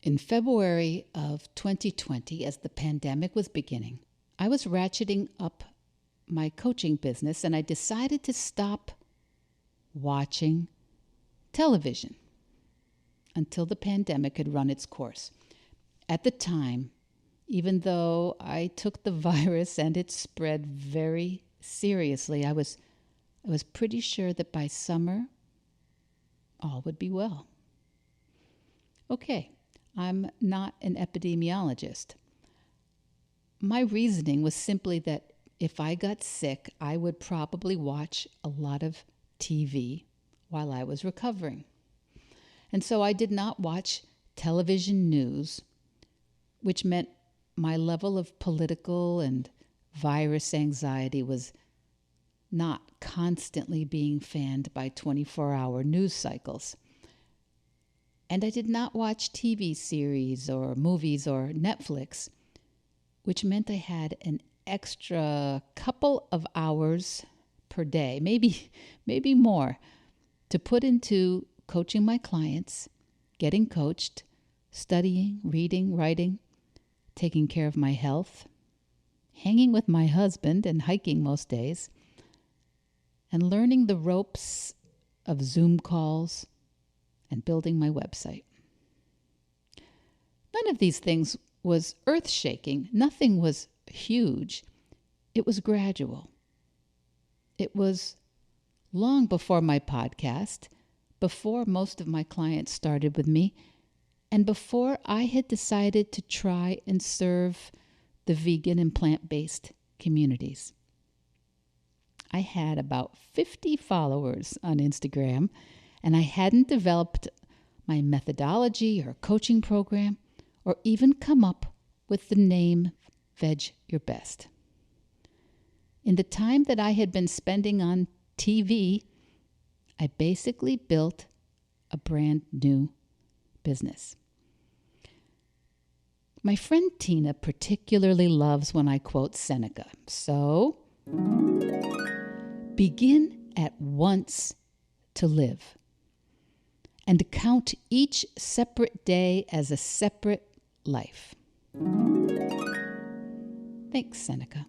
In February of 2020, as the pandemic was beginning, I was ratcheting up my coaching business and I decided to stop watching television until the pandemic had run its course. At the time, even though I took the virus and its spread very seriously, I was pretty sure that by summer, all would be well. Okay, I'm not an epidemiologist. My reasoning was simply that if I got sick, I would probably watch a lot of TV while I was recovering. And so I did not watch television news, which meant my level of political and virus anxiety was not constantly being fanned by 24-hour news cycles. And I did not watch TV series or movies or Netflix, which meant I had an extra couple of hours per day, maybe more, to put into coaching my clients, getting coached, studying, reading, writing, taking care of my health, hanging with my husband and hiking most days, and learning the ropes of Zoom calls and building my website. None of these things was earth-shaking. Nothing was huge. It was gradual. It was long before my podcast, before most of my clients started with me, and before I had decided to try and serve the vegan and plant-based communities. I had about 50 followers on Instagram, and I hadn't developed my methodology or coaching program or even come up with the name Vedge Your Best. In the time that I had been spending on TV, I basically built a brand new business. My friend Tina particularly loves when I quote Seneca. So, begin at once to live, and count each separate day as a separate life. Thanks, Seneca.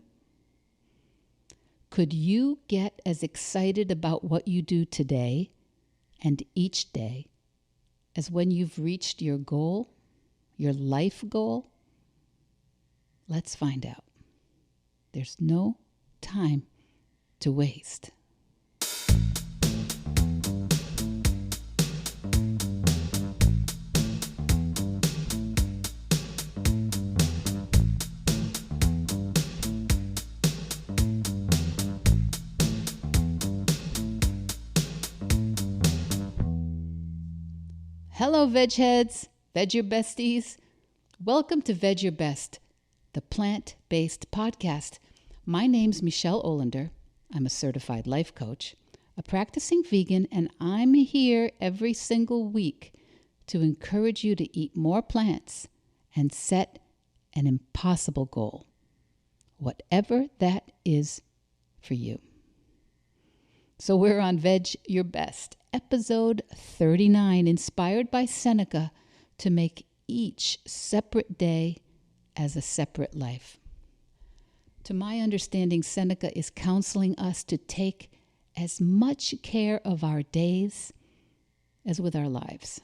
Could you get as excited about what you do today and each day as when you've reached your goal, your life goal? Let's find out. There's no time to waste. Hello, Vedge Heads, Vedge Your Besties. Welcome to Vedge Your Best, the plant-based podcast. My name's Michele Olander. I'm a certified life coach, a practicing vegan, and I'm here every single week to encourage you to eat more plants and set an impossible goal, whatever that is for you. So we're on Vedge Your Best, episode 39, inspired by Seneca to make each separate day as a separate life. To my understanding, Seneca is counseling us to take as much care of our days as with our lives.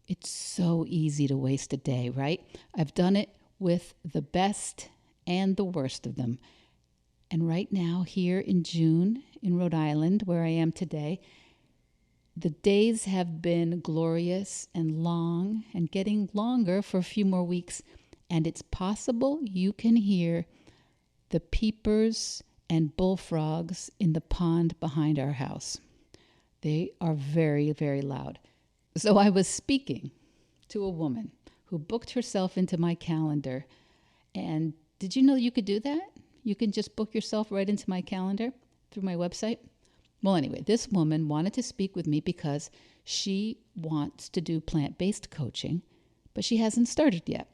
It's so easy to waste a day, right? I've done it with the best and the worst of them. And right now, here in June, in Rhode Island, where I am today, the days have been glorious and long and getting longer for a few more weeks. And it's possible you can hear the peepers and bullfrogs in the pond behind our house. They are very, very loud. So I was speaking to a woman who booked herself into my calendar. And did you know you could do that? You can just book yourself right into my calendar through my website. Well, anyway, this woman wanted to speak with me because she wants to do plant-based coaching, but she hasn't started yet.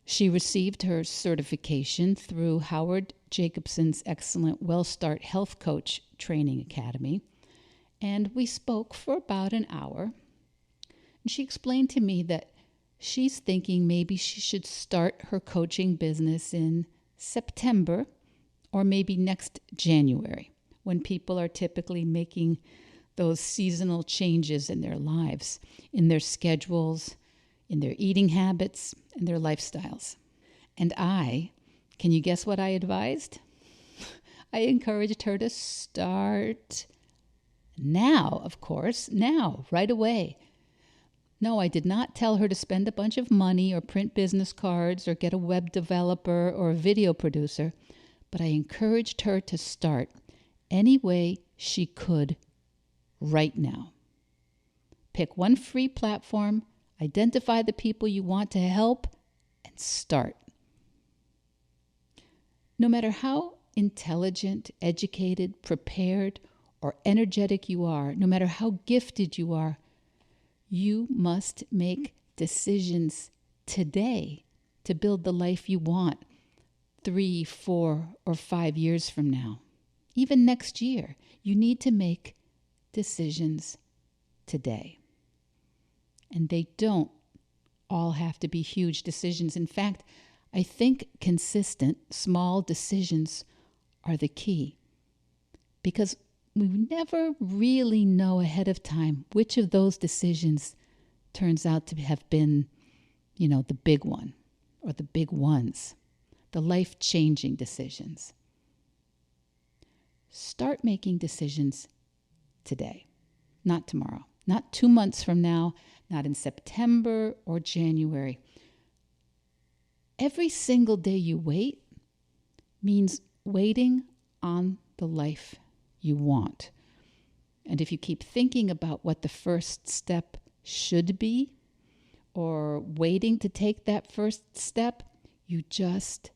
She received her certification through Howard Jacobson's excellent WellStart Health Coach Training Academy, and we spoke for about an hour. And she explained to me that she's thinking maybe she should start her coaching business in September or maybe next January, when people are typically making those seasonal changes in their lives, in their schedules, in their eating habits, and their lifestyles. And can you guess what I advised? I encouraged her to start now, of course, now, right away. No, I did not tell her to spend a bunch of money or print business cards or get a web developer or a video producer, but I encouraged her to start any way she could right now. Pick one free platform, identify the people you want to help, and start. No matter how intelligent, educated, prepared, or energetic you are, no matter how gifted you are, you must make decisions today to build the life you want 3, 4, or 5 years from now. Even next year, you need to make decisions today. And they don't all have to be huge decisions. In fact, I think consistent, small decisions are the key. Because we never really know ahead of time which of those decisions turns out to have been, the big one or the big ones, the life-changing decisions. Start making decisions today, not tomorrow, not 2 months from now, not in September or January. Every single day you wait means waiting on the life you want. And if you keep thinking about what the first step should be, or waiting to take that first step, you just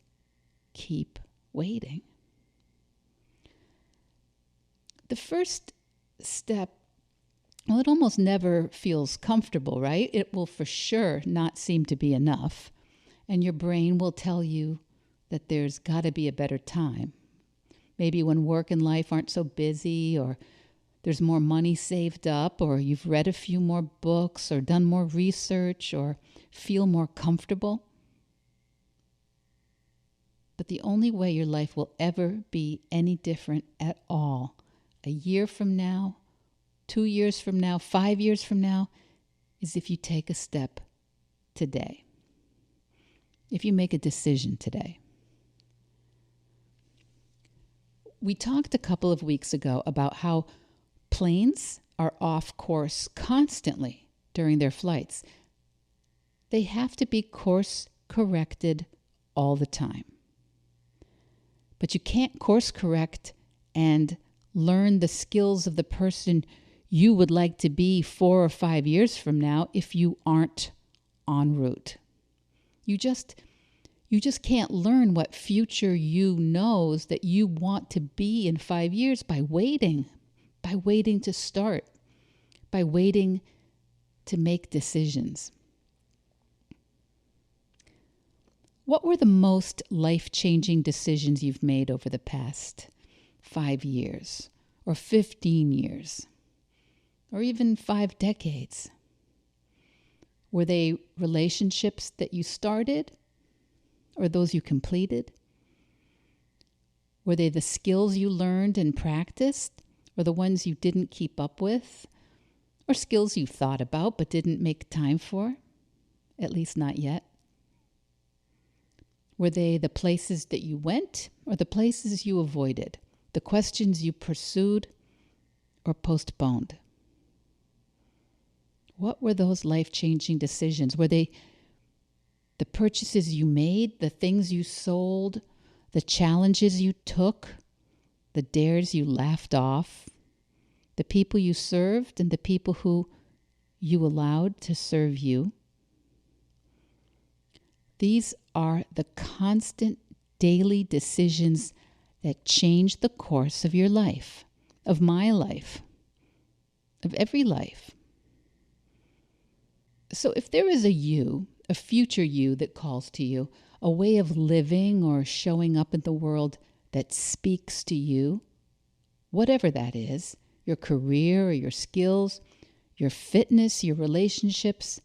keep waiting. The first step, it almost never feels comfortable, right? It will for sure not seem to be enough. And your brain will tell you that there's got to be a better time. Maybe when work and life aren't so busy, or there's more money saved up, or you've read a few more books, or done more research, or feel more comfortable. But the only way your life will ever be any different at all, a year from now, 2 years from now, 5 years from now, is if you take a step today. If you make a decision today. We talked a couple of weeks ago about how planes are off course constantly during their flights. They have to be course corrected all the time. But you can't course correct and learn the skills of the person you would like to be 4 or 5 years from now if you aren't en route. You just can't learn what future you knows that you want to be in 5 years by waiting to start, by waiting to make decisions. What were the most life-changing decisions you've made over the past 5 years, or 15 years, or even 5 decades? Were they relationships that you started, or those you completed? Were they the skills you learned and practiced, or the ones you didn't keep up with, or skills you thought about but didn't make time for, at least not yet? Were they the places that you went, or the places you avoided, the questions you pursued or postponed? What were those life-changing decisions? Were they the purchases you made, the things you sold, the challenges you took, the dares you laughed off, the people you served, and the people who you allowed to serve you? These are the constant daily decisions that change the course of your life, of my life, of every life. So if there is a future you that calls to you, a way of living or showing up in the world that speaks to you, whatever that is, your career or your skills, your fitness, your relationships.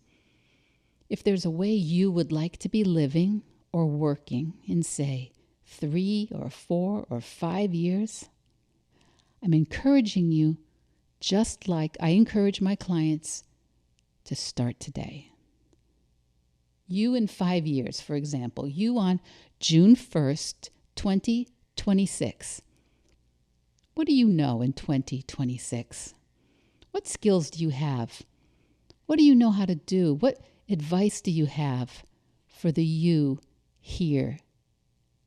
If there's a way you would like to be living or working in, say, 3 or 4 or 5 years, I'm encouraging you, just like I encourage my clients, to start today. You in 5 years, for example, you on June 1st, 2026. What do you know in 2026? What skills do you have? What do you know how to do? What advice do you have for the you here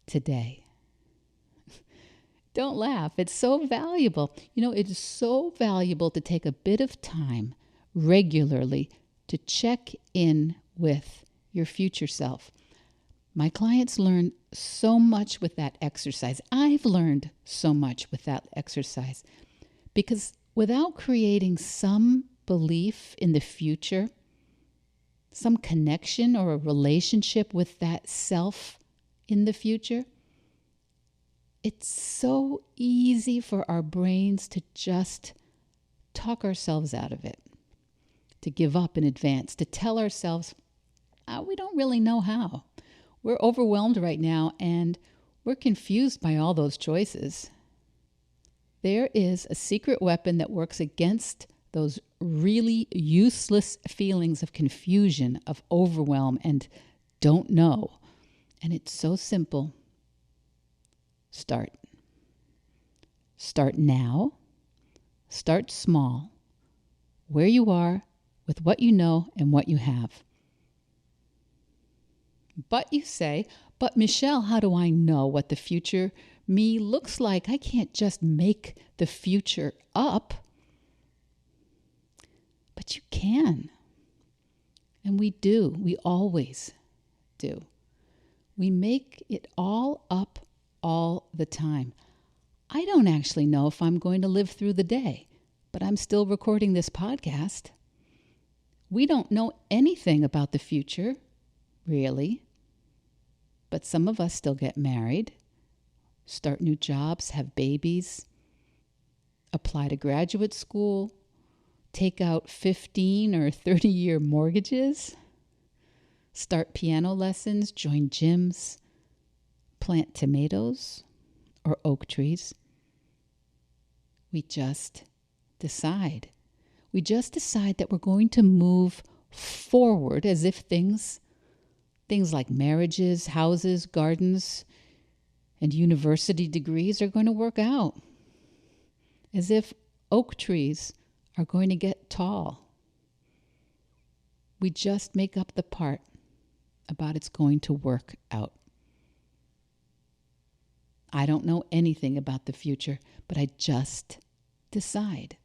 today? Don't laugh. It's so valuable. It is so valuable to take a bit of time regularly to check in with your future self. My clients learn so much with that exercise. I've learned so much with that exercise because without creating some belief in the future, some connection or a relationship with that self in the future, it's so easy for our brains to just talk ourselves out of it, to give up in advance, to tell ourselves, we don't really know how. We're overwhelmed right now and we're confused by all those choices. There is a secret weapon that works against those really useless feelings of confusion, of overwhelm, and don't know. And it's so simple. Start. Start now. Start small. Where you are, with what you know and what you have. But you say, but Michele, how do I know what the future me looks like? I can't just make the future up. But you can. And we do. We always do. We make it all up all the time. I don't actually know if I'm going to live through the day, but I'm still recording this podcast. We don't know anything about the future, really. But some of us still get married, start new jobs, have babies, apply to graduate school, take out 15 or 30-year mortgages, start piano lessons, join gyms, plant tomatoes or oak trees. We just decide. We just decide that we're going to move forward as if things like marriages, houses, gardens, and university degrees are going to work out. As if oak trees are going to get tall. We just make up the part about it's going to work out. I don't know anything about the future, but I just decide.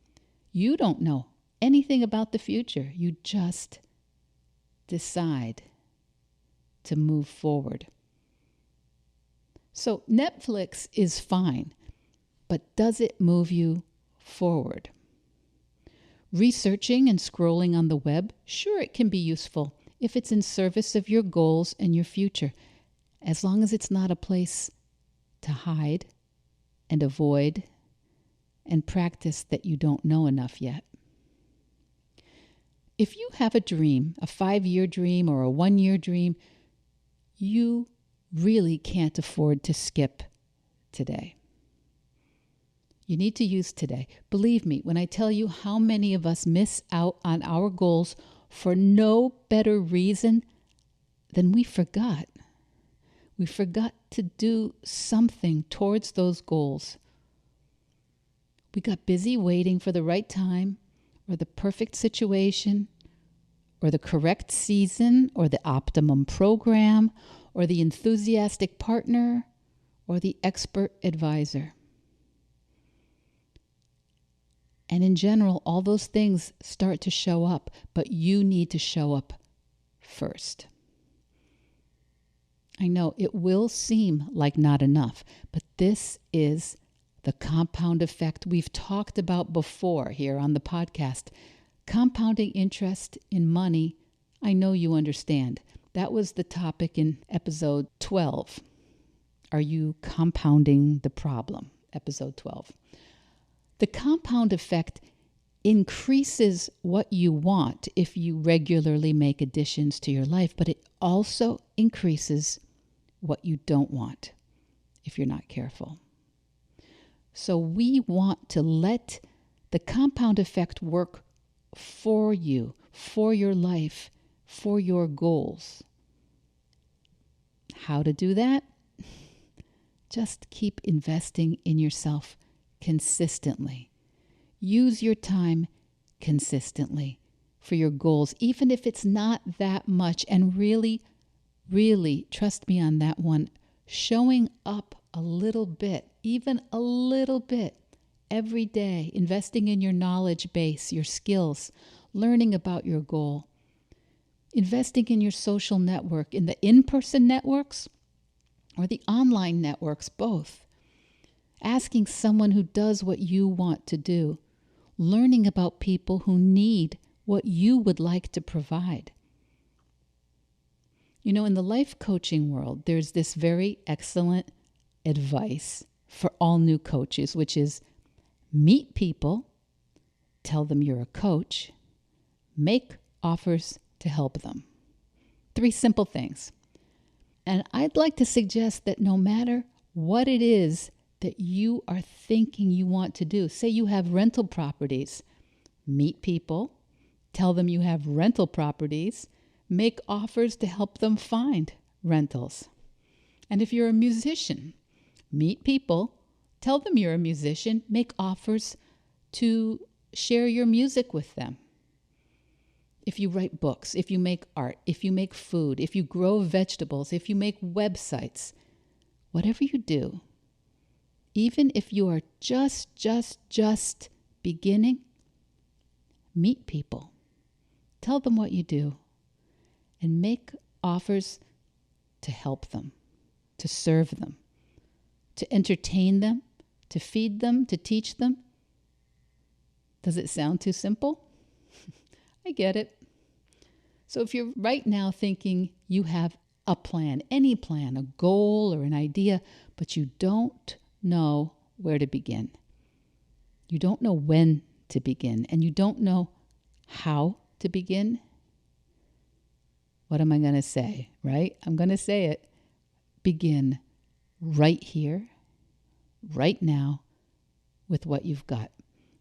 You don't know anything about the future. You just decide to move forward. So Netflix is fine, but does it move you forward? Researching and scrolling on the web, sure, it can be useful if it's in service of your goals and your future, as long as it's not a place to hide and avoid and practice that you don't know enough yet. If you have a dream, a 5-year dream or a 1-year dream, you really can't afford to skip today. You need to use today. Believe me, when I tell you how many of us miss out on our goals for no better reason than we forgot. We forgot to do something towards those goals. We got busy waiting for the right time or the perfect situation or the correct season or the optimum program or the enthusiastic partner or the expert advisor. And in general, all those things start to show up, but you need to show up first. I know it will seem like not enough, but this is the compound effect we've talked about before here on the podcast. Compounding interest in money, I know you understand. That was the topic in episode 12. Are you compounding the problem? Episode 12. The compound effect increases what you want if you regularly make additions to your life, but it also increases what you don't want if you're not careful. So we want to let the compound effect work for you, for your life, for your goals. How to do that? Just keep investing in yourself consistently. Use your time consistently for your goals, even if it's not that much. And really, really, trust me on that one, showing up a little bit, even a little bit, every day, investing in your knowledge base, your skills, learning about your goal, investing in your social network, in the in-person networks or the online networks, both. Asking someone who does what you want to do, learning about people who need what you would like to provide. You know, in the life coaching world, there's this very excellent advice for all new coaches, which is meet people, tell them you're a coach, make offers to help them. 3 simple things. And I'd like to suggest that no matter what it is that you are thinking you want to do, say you have rental properties, meet people, tell them you have rental properties, make offers to help them find rentals. And if you're a musician, meet people, tell them you're a musician, make offers to share your music with them. If you write books, if you make art, if you make food, if you grow vegetables, if you make websites, whatever you do, even if you are just beginning, meet people. Tell them what you do and make offers to help them, to serve them, to entertain them, to feed them, to teach them. Does it sound too simple? I get it. So if you're right now thinking you have a plan, any plan, a goal or an idea, but you don't know where to begin, you don't know when to begin, and you don't know how to begin, what am I going to say, right? I'm going to say it. Begin right here, right now, with what you've got.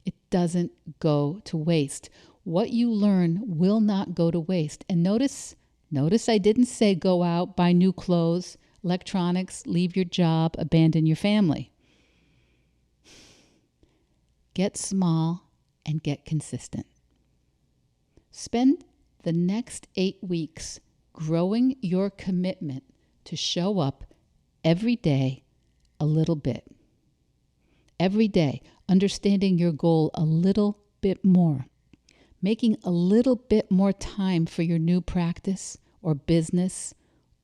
It doesn't go to waste. What you learn will not go to waste. And notice I didn't say go out, buy new clothes, electronics, leave your job, abandon your family. Get small and get consistent. Spend the next 8 weeks growing your commitment to show up every day a little bit. Every day, understanding your goal a little bit more. Making a little bit more time for your new practice or business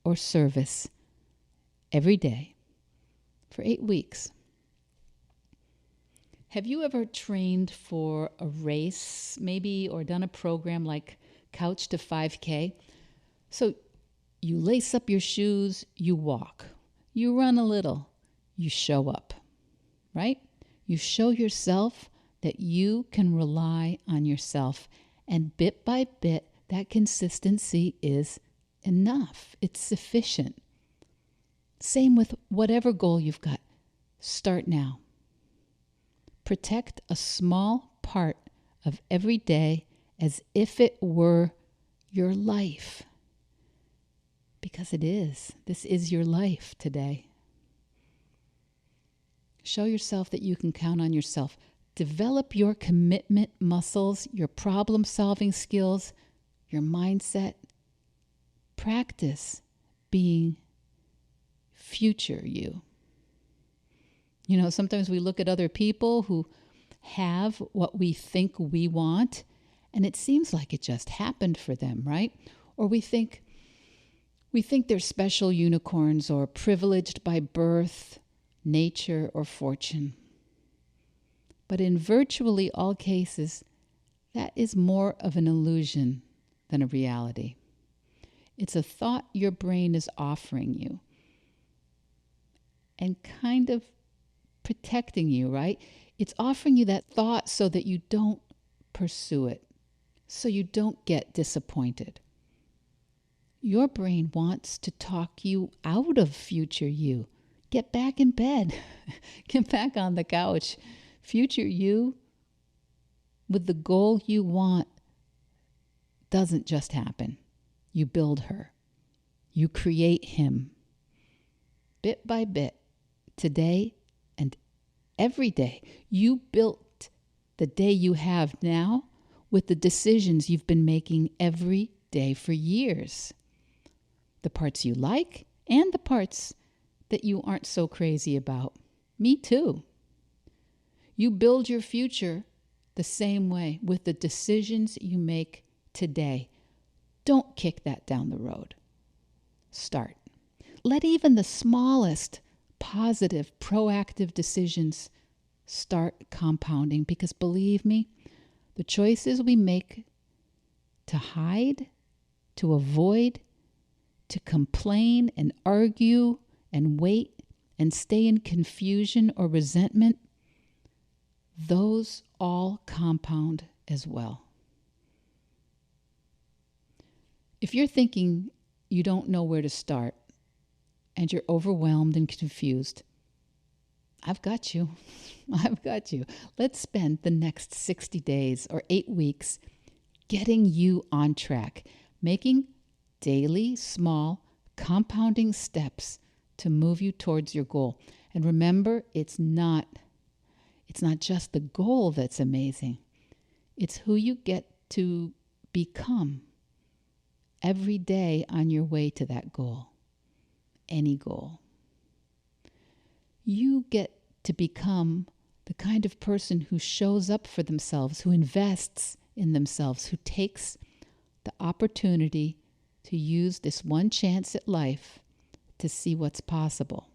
or service every day for 8 weeks. Have you ever trained for a race, maybe, or done a program like Couch to 5K? So you lace up your shoes, you walk, you run a little, you show up, right? You show yourself that you can rely on yourself. And bit by bit, that consistency is enough. It's sufficient. Same with whatever goal you've got. Start now. Protect a small part of every day as if it were your life. Because it is. This is your life today. Show yourself that you can count on yourself. Develop your commitment muscles, your problem-solving skills, your mindset. Practice being future you. You know, sometimes we look at other people who have what we think we want, and it seems like it just happened for them, right? Or we think they're special unicorns or privileged by birth, nature, or fortune. But in virtually all cases, that is more of an illusion than a reality. It's a thought your brain is offering you and kind of protecting you, right? It's offering you that thought so that you don't pursue it so you don't get disappointed. Your brain wants to talk you out of future you. Get back in bed. Get back on the couch. Future you with the goal you want doesn't just happen. You build her. You create him. Bit by bit, today and every day, you built the day you have now with the decisions you've been making every day for years. The parts you like and the parts that you aren't so crazy about. Me too. You build your future the same way with the decisions you make today. Don't kick that down the road. Start. Let even the smallest positive, proactive decisions start compounding, because believe me, the choices we make to hide, to avoid, to complain and argue and wait and stay in confusion or resentment, those all compound as well. If you're thinking you don't know where to start and you're overwhelmed and confused, I've got you. I've got you. Let's spend the next 60 days or 8 weeks getting you on track, making daily, small, compounding steps to move you towards your goal. And remember, it's not just the goal that's amazing. It's who you get to become every day on your way to that goal. Any goal. You get to become the kind of person who shows up for themselves, who invests in themselves, who takes the opportunity to use this one chance at life to see what's possible.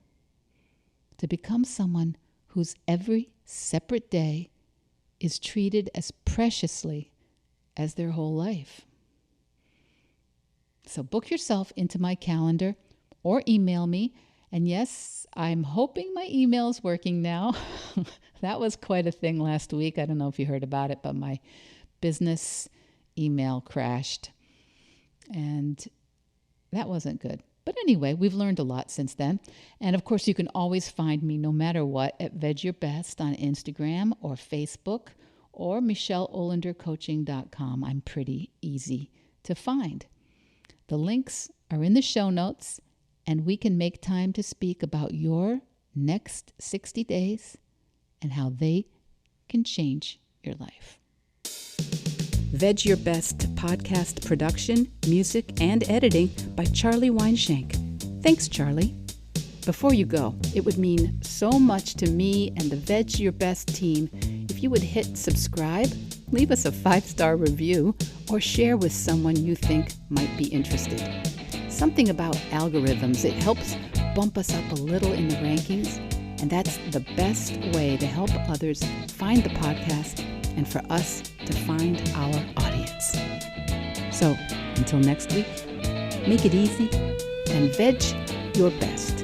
To become someone whose every separate day is treated as preciously as their whole life. So book yourself into my calendar or email me. And yes, I'm hoping my email's working now. That was quite a thing last week. I don't know if you heard about it, but my business email crashed. And that wasn't good. But anyway, we've learned a lot since then. And of course, you can always find me no matter what at Vedge Your Best on Instagram or Facebook or micheleolendercoaching.com. I'm pretty easy to find. The links are in the show notes, and we can make time to speak about your next 60 days and how they can change your life. Vedge Your Best podcast production, music, and editing by Charlie Weinshank. Thanks, Charlie. Before you go, it would mean so much to me and the Vedge Your Best team if you would hit subscribe, leave us a 5-star review, or share with someone you think might be interested. Something about algorithms, it helps bump us up a little in the rankings, and that's the best way to help others find the podcast and for us to find our audience. So, until next week, make it easy and veg your best.